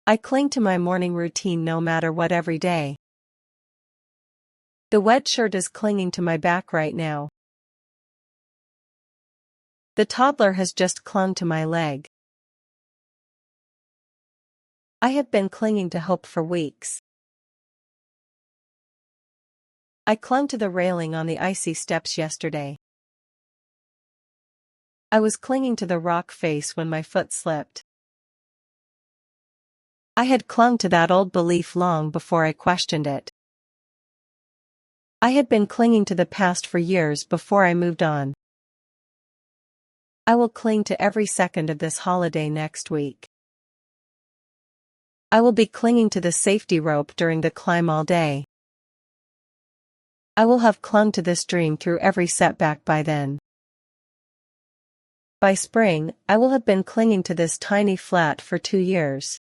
I cling to my morning routine no matter what every day. The wet shirt is clinging to my back right now. The toddler has just clung to my leg. I have been clinging to hope for weeks. I clung to the railing on the icy steps yesterday. I was clinging to the rock face when my foot slipped. I had clung to that old belief long before I questioned it. I had been clinging to the past for years before I moved on. I will cling to every second of this holiday next week. I will be clinging to the safety rope during the climb all day. I will have clung to this dream through every setback by then. By spring, I will have been clinging to this tiny flat for 2 years.